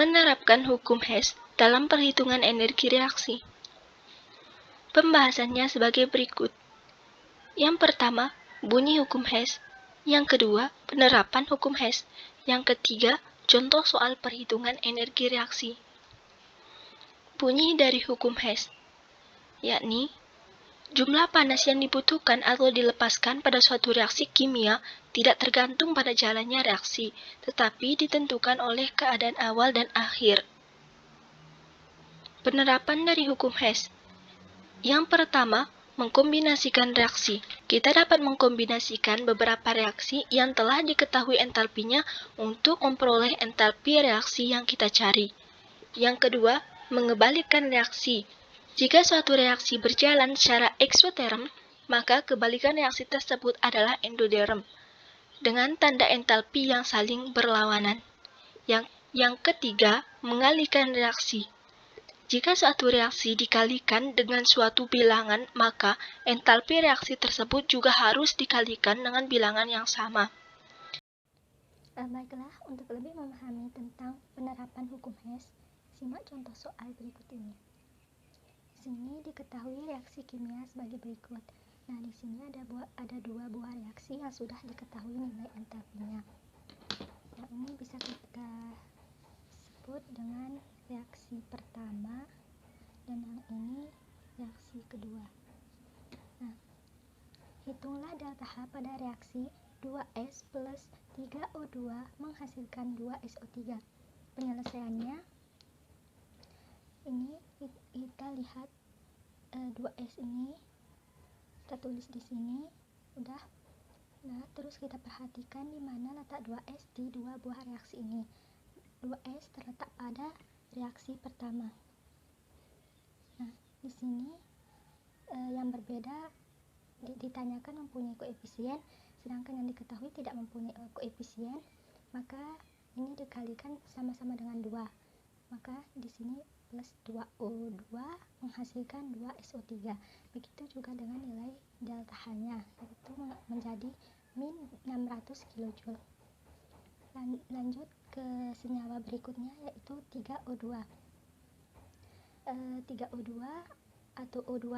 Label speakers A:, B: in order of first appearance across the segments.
A: Menerapkan hukum Hess dalam perhitungan energi reaksi. Pembahasannya sebagai berikut. Yang pertama, bunyi hukum Hess. Yang kedua, penerapan hukum Hess. Yang ketiga, contoh soal perhitungan energi reaksi. Bunyi dari hukum Hess, yakni jumlah panas yang dibutuhkan atau dilepaskan pada suatu reaksi kimia tidak tergantung pada jalannya reaksi, tetapi ditentukan oleh keadaan awal dan akhir. Penerapan dari hukum Hess. Yang pertama, mengkombinasikan reaksi. Kita dapat mengkombinasikan beberapa reaksi yang telah diketahui entalpinya untuk memperoleh entalpi reaksi yang kita cari. Yang kedua, mengebalikkan reaksi. Jika suatu reaksi berjalan secara eksoterm, maka kebalikan reaksi tersebut adalah endoterm, dengan tanda entalpi yang saling berlawanan. Yang ketiga, mengalihkan reaksi. Jika suatu reaksi dikalikan dengan suatu bilangan, maka entalpi reaksi tersebut juga harus dikalikan dengan bilangan yang sama.
B: Baiklah, untuk lebih memahami tentang penerapan hukum Hess, simak contoh soal berikut ini. Di sini diketahui reaksi kimia sebagai berikut. Nah, di sini ada dua buah reaksi yang sudah diketahui nilai entalpinya. Yang ini bisa kita sebut dengan reaksi pertama dan yang ini reaksi kedua. Nah, hitunglah delta H pada reaksi 2S plus 3O2 menghasilkan 2SO3. Penyelesaiannya ini kita lihat 2S ini kita tulis di sini udah. Nah, terus kita perhatikan di mana letak 2S di dua buah reaksi ini. 2S terletak pada reaksi pertama. Nah, di sini yang berbeda ditanyakan mempunyai koefisien, sedangkan yang diketahui tidak mempunyai koefisien, maka ini dikalikan sama-sama dengan 2. Maka di sini plus 2O2 menghasilkan 2SO3. Begitu juga dengan nilai delta H-nya, yaitu menjadi min 600 kJ. Lanjut ke senyawa berikutnya, yaitu 3O2. 3O2 atau O2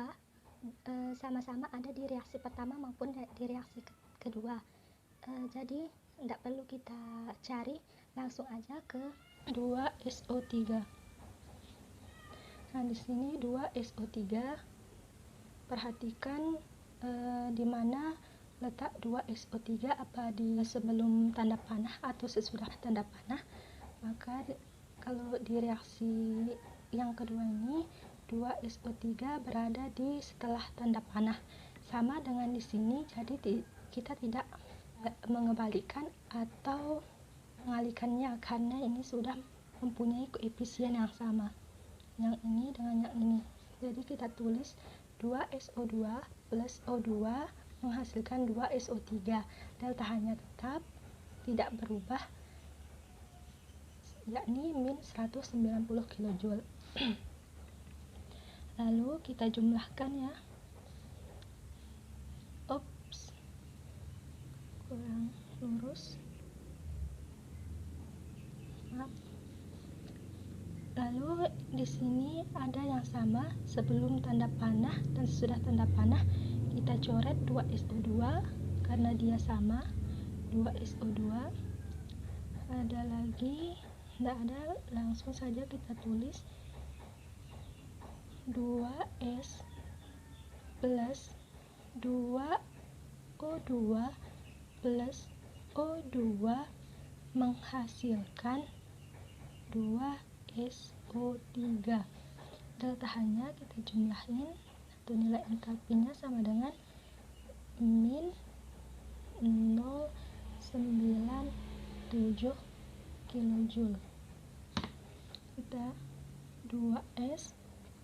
B: sama-sama ada di reaksi pertama maupun di reaksi kedua. Jadi tidak perlu kita cari, langsung aja ke 2SO3. Nah, di sini 2SO3, perhatikan di mana letak 2SO3, apa di sebelum tanda panah atau sesudah tanda panah. Maka kalau di reaksi yang kedua ini 2SO3 berada di setelah tanda panah, sama dengan di sini. Jadi kita tidak mengebalikkan atau mengalihkannya karena ini sudah mempunyai koefisien yang sama, yang ini dengan yang ini. Jadi kita tulis 2SO2 plus O2 menghasilkan 2SO3. Delta H-nya tetap tidak berubah, yakni min 190 kJ. Lalu kita jumlahkan ya. Ops, kurang lurus, maaf. Lalu di sini ada yang sama sebelum tanda panah dan sesudah tanda panah. Kita coret 2SO2 karena dia sama, 2SO2. Ada lagi? Tidak ada, langsung saja kita tulis 2S plus 2O2 plus O2 menghasilkan 2SO3. Delta H-nya kita jumlahin, atau nilai entalpinya sama dengan min 097 kJ. Kita 2S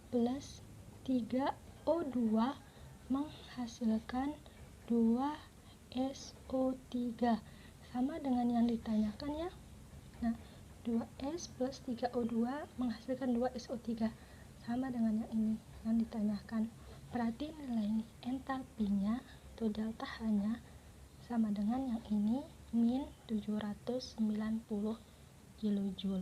B: plus 3O2 menghasilkan 2SO3, sama dengan yang ditanyakan ya. Nah, 2S plus 3O2 menghasilkan 2SO3, sama dengan yang ini yang ditanyakan. Berarti nilai entalpinya atau delta H-nya sama dengan yang ini, min 790 kJ.